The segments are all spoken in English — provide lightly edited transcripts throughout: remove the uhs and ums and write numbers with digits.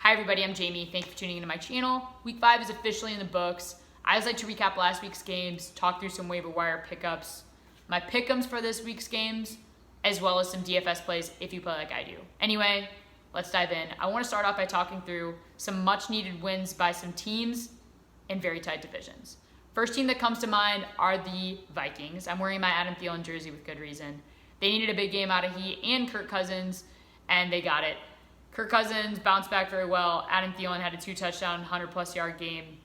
Hi everybody, I'm Jamie. Thank you for tuning into my channel. Week 5 is officially in the books. I always like to recap last week's games, talk through some waiver wire pickups, my pick'ems for this week's games, as well as some DFS plays if you play like I do. Anyway, let's dive in. I want to start off by talking through some much needed wins by some teams in very tight divisions. First team that comes to mind are the Vikings. I'm wearing my Adam Thielen jersey with good reason. They needed a big game out of he and Kirk Cousins, and they got it. Kirk Cousins bounced back very well. Adam Thielen had a 2-touchdown, 100-plus yard game.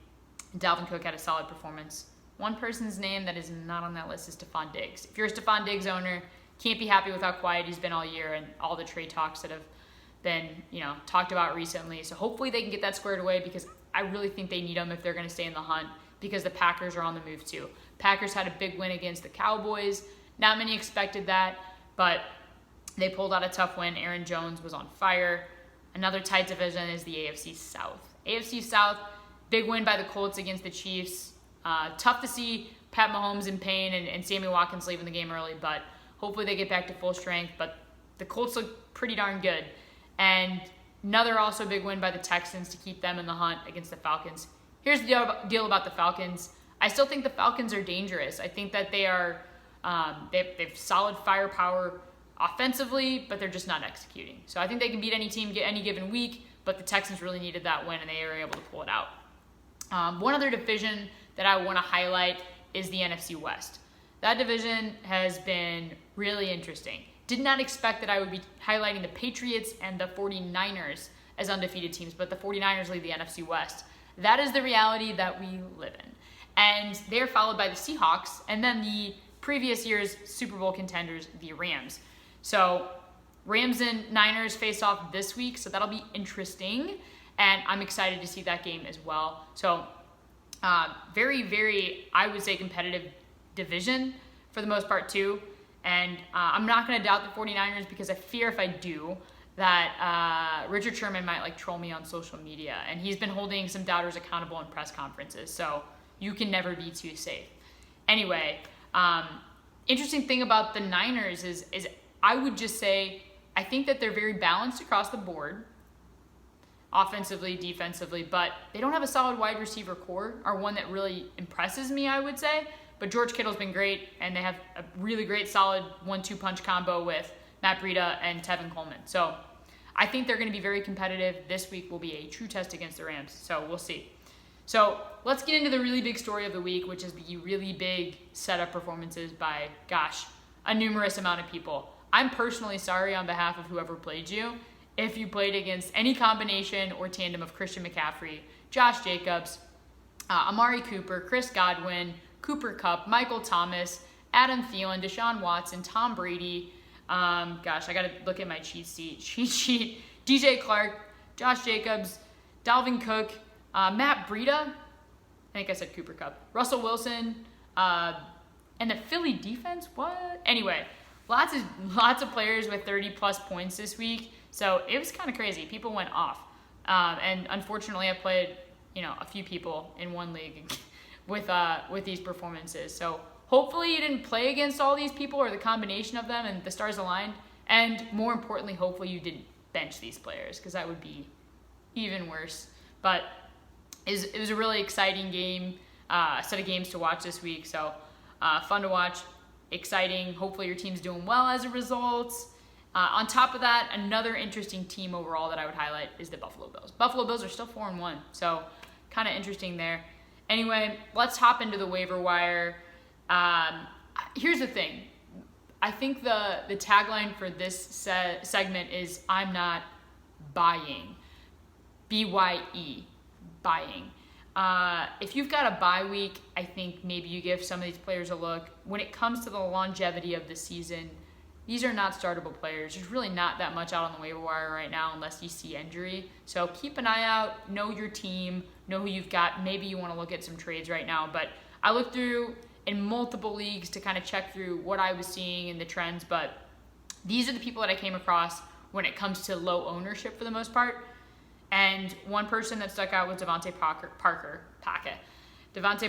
Dalvin Cook had a solid performance. One person's name that is not on that list is Stephon Diggs. If you're a Stephon Diggs owner, can't be happy with how quiet he's been all year and all the trade talks that have been, talked about recently. So hopefully they can get that squared away because I really think they need him if they're going to stay in the hunt because the Packers are on the move too. Packers had a big win against the Cowboys. Not many expected that, but they pulled out a tough win. Aaron Jones was on fire. Another tight division is the AFC South. AFC South, big win by the Colts against the Chiefs. Tough to see Pat Mahomes in pain and Sammy Watkins leaving the game early, but hopefully they get back to full strength. But the Colts look pretty darn good. And another also big win by the Texans to keep them in the hunt against the Falcons. Here's the deal about the Falcons. I still think the Falcons are dangerous. I think that they are they've solid firepower offensively, but they're just not executing. So I think they can beat any team any given week, but the Texans really needed that win, and they were able to pull it out. One other division that I want to highlight is the NFC West. That division has been really interesting. Did not expect that I would be highlighting the Patriots and the 49ers as undefeated teams, but the 49ers lead the NFC West. That is the reality that we live in. And they're followed by the Seahawks, and then the previous year's Super Bowl contenders, the Rams. So Rams and Niners face off this week, so that'll be interesting, and I'm excited to see that game as well. So very, very, I would say, competitive division for the most part too, and I'm not going to doubt the 49ers because I fear if I do that Richard Sherman might troll me on social media, and he's been holding some doubters accountable in press conferences, so you can never be too safe. Anyway, interesting thing about the Niners is I would just say I think that they're very balanced across the board, offensively, defensively, but they don't have a solid wide receiver core, or one that really impresses me, I would say. But George Kittle's been great, and they have a really great, solid 1-2 punch combo with Matt Breida and Tevin Coleman. So I think they're going to be very competitive. This week will be a true test against the Rams, so we'll see. So let's get into the really big story of the week, which is the really big setup performances by, a numerous amount of people. I'm personally sorry on behalf of whoever played you if you played against any combination or tandem of Christian McCaffrey, Josh Jacobs, Amari Cooper, Chris Godwin, Cooper Kupp, Michael Thomas, Adam Thielen, Deshaun Watson, Tom Brady. I got to look at my cheat sheet. DJ Clark, Josh Jacobs, Dalvin Cook, Matt Breida. I think I said Cooper Kupp. Russell Wilson, and the Philly defense. What? Anyway. Lots of players with 30-plus points this week, so it was kind of crazy. People went off, and unfortunately, I played a few people in one league with these performances. So hopefully, you didn't play against all these people or the combination of them, and the stars aligned. And more importantly, hopefully, you didn't bench these players because that would be even worse. But it was a really exciting game, set of games to watch this week. So fun to watch. Exciting. Hopefully your team's doing well as a result. On top of that, another interesting team overall that I would highlight is the Buffalo Bills. Buffalo Bills are still 4-1, so kind of interesting there. Anyway, let's hop into the waiver wire. Here's the thing. I think the tagline for this segment is I'm not buying. B-Y-E. Buying. If you've got a bye week, I think maybe you give some of these players a look. When it comes to the longevity of the season, these are not startable players. There's really not that much out on the waiver wire right now unless you see injury. So keep an eye out, know your team, know who you've got. Maybe you want to look at some trades right now. But I looked through in multiple leagues to kind of check through what I was seeing in the trends. But these are the people that I came across when it comes to low ownership for the most part. And one person that stuck out was Devontae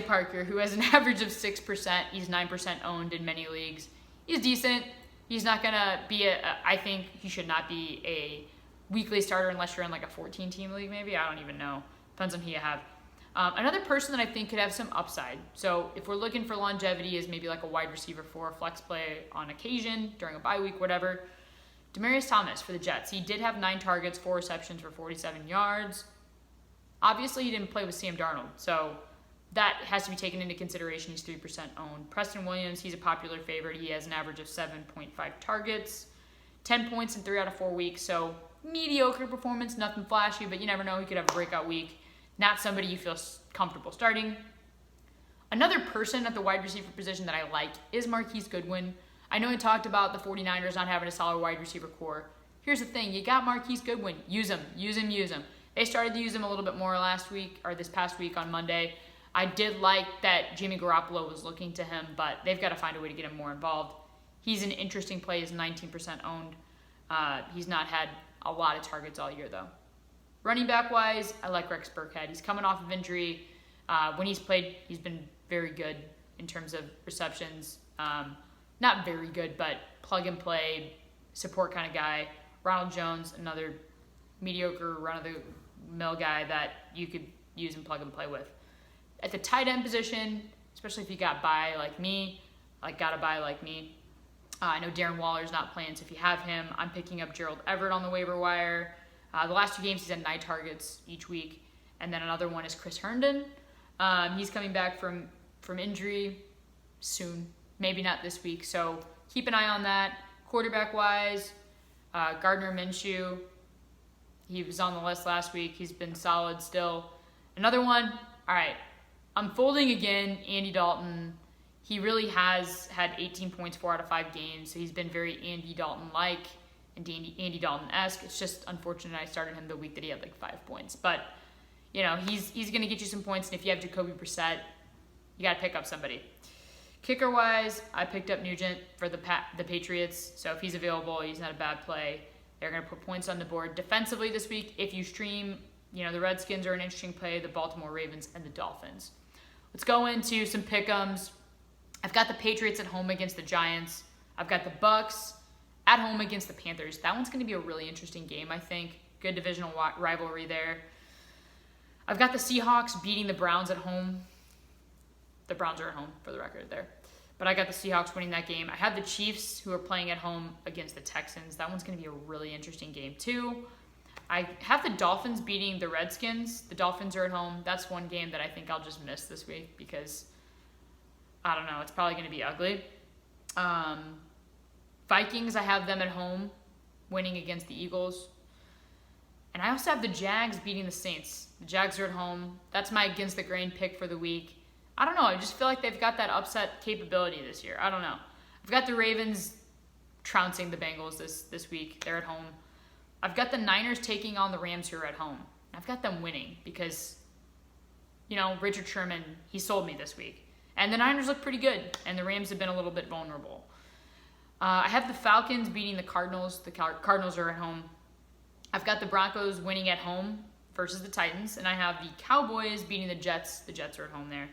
Parker, who has an average of 6%. He's 9% owned in many leagues. He's decent. He's not going to be I think he should not be a weekly starter unless you're in like a 14-team league maybe. I don't even know. Depends on who you have. Another person that I think could have some upside. So if we're looking for longevity is maybe like a wide receiver for a flex play on occasion, during a bye week, whatever. Demaryius Thomas for the Jets. He did have 9 targets, 4 receptions for 47 yards. Obviously, he didn't play with Sam Darnold, so that has to be taken into consideration. He's 3% owned. Preston Williams, he's a popular favorite. He has an average of 7.5 targets, 10 points in 3 out of 4 weeks. So mediocre performance, nothing flashy, but you never know. He could have a breakout week. Not somebody you feel comfortable starting. Another person at the wide receiver position that I like is Marquise Goodwin. I know I talked about the 49ers not having a solid wide receiver core. Here's the thing. You got Marquise Goodwin. Use him. Use him. Use him. They started to use him a little bit more last week, or this past week on Monday. I did like that Jimmy Garoppolo was looking to him, but they've got to find a way to get him more involved. He's an interesting play. He's 19% owned. He's not had a lot of targets all year, though. Running back-wise, I like Rex Burkhead. He's coming off of injury. When he's played, he's been very good in terms of receptions. Not very good, but plug-and-play, support kind of guy. Ronald Jones, another mediocre, run-of-the-mill guy that you could use and plug-and-play with. At the tight end position, especially if you got bye like me, I know Darren Waller's not playing, so if you have him, I'm picking up Gerald Everett on the waiver wire. The last 2 games, he's had 9 targets each week. And then another one is Chris Herndon. He's coming back from injury soon. Maybe not this week. So keep an eye on that. Quarterback-wise, Gardner Minshew. He was on the list last week. He's been solid still. Another one, all right, I'm folding again, Andy Dalton. He really has had 18 points 4 out of 5 games. So he's been very Andy Dalton-like. And Andy Dalton-esque. It's just unfortunate I started him the week that he had like 5 points. But, you know, he's going to get you some points. And if you have Jacoby Brissett, you got to pick up somebody. Kicker-wise, I picked up Nugent for the Patriots. So if he's available, he's not a bad play. They're going to put points on the board. Defensively this week, if you stream, you know, the Redskins are an interesting play, the Baltimore Ravens, and the Dolphins. Let's go into some pick-ems. I've got the Patriots at home against the Giants. I've got the Bucks at home against the Panthers. That one's going to be a really interesting game, I think. Good divisional rivalry there. I've got the Seahawks beating the Browns at home. The Browns are at home, for the record there. But I got the Seahawks winning that game. I have the Chiefs, who are playing at home against the Texans. That one's going to be a really interesting game, too. I have the Dolphins beating the Redskins. The Dolphins are at home. That's one game that I think I'll just miss this week because, I don't know, it's probably going to be ugly. Vikings, I have them at home, winning against the Eagles. And I also have the Jags beating the Saints. The Jags are at home. That's my against the grain pick for the week. I don't know. I just feel like they've got that upset capability this year. I don't know. I've got the Ravens trouncing the Bengals this week. They're at home. I've got the Niners taking on the Rams who are at home. I've got them winning because, you know, Richard Sherman, he sold me this week. And the Niners look pretty good, and the Rams have been a little bit vulnerable. I have the Falcons beating the Cardinals. The Cardinals are at home. I've got the Broncos winning at home versus the Titans. And I have the Cowboys beating the Jets. The Jets are at home there.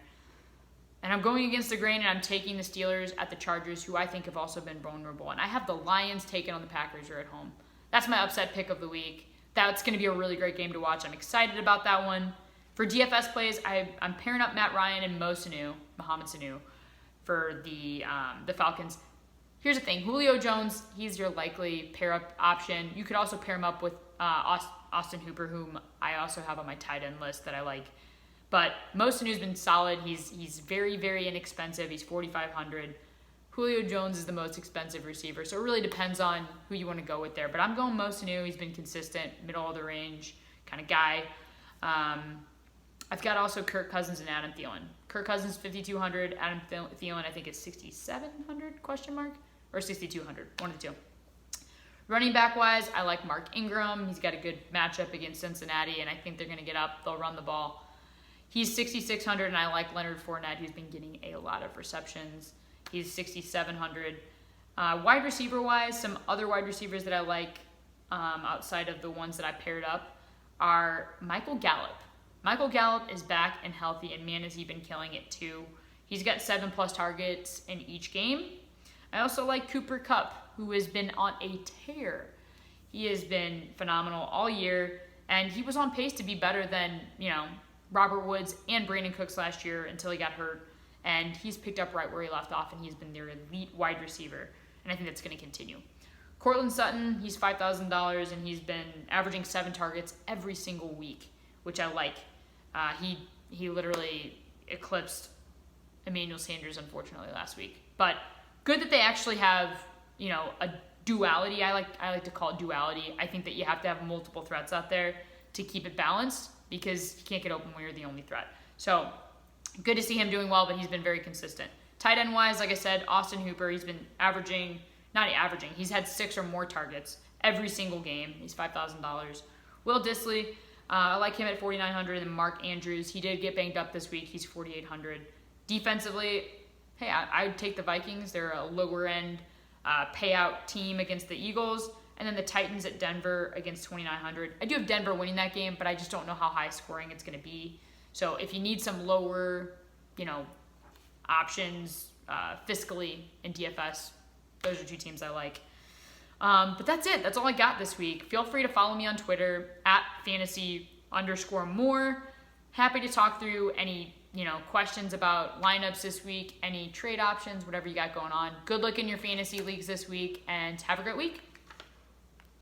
And I'm going against the grain, and I'm taking the Steelers at the Chargers, who I think have also been vulnerable. And I have the Lions taking on the Packers who are at home. That's my upset pick of the week. That's going to be a really great game to watch. I'm excited about that one. For DFS plays, I'm pairing up Matt Ryan and Mohamed Sanu, for the Falcons. Here's the thing. Julio Jones, he's your likely pair-up option. You could also pair him up with Austin Hooper, whom I also have on my tight end list that I like. But Mosanu's been solid. He's very, very inexpensive. He's $4,500. Julio Jones is the most expensive receiver, so it really depends on who you want to go with there. But I'm going Mosanu. He's been consistent, middle of the range kind of guy. I've got also Kirk Cousins and Adam Thielen. Kirk Cousins, $5,200. Adam Thielen, I think, is $6,700, or $6,200, one of the two. Running back-wise, I like Mark Ingram. He's got a good matchup against Cincinnati, and I think they're going to get up. They'll run the ball. He's $6,600, and I like Leonard Fournette, who's been getting a lot of receptions. He's $6,700. Wide receiver-wise, some other wide receivers that I like outside of the ones that I paired up are Michael Gallup. Michael Gallup is back and healthy, and man, has he been killing it too. He's got 7+ targets in each game. I also like Cooper Kupp, who has been on a tear. He has been phenomenal all year, and he was on pace to be better than, Robert Woods and Brandon Cooks last year until he got hurt. And he's picked up right where he left off, and he's been their elite wide receiver. And I think that's going to continue. Cortland Sutton, he's $5,000, and he's been averaging 7 targets every single week, which I like. He literally eclipsed Emmanuel Sanders, unfortunately, last week. But good that they actually have, a duality. I like to call it duality. I think that you have to have multiple threats out there to keep it balanced, because you can't get open when you're the only threat. So good to see him doing well, but he's been very consistent. Tight end wise, like I said, Austin Hooper, he's been he's had 6 or more targets every single game. He's $5,000. Will Dissly, I like him at $4,900, and Mark Andrews, he did get banged up this week. He's $4,800. Defensively, hey, I would take the Vikings. They're a lower end payout team against the Eagles. And then the Titans at Denver against $2,900. I do have Denver winning that game, but I just don't know how high scoring it's going to be. So if you need some lower, options fiscally in DFS, those are 2 teams I like. But that's it. That's all I got this week. Feel free to follow me on Twitter at @fantasy_more. Happy to talk through any, questions about lineups this week, any trade options, whatever you got going on. Good luck in your fantasy leagues this week, and have a great week.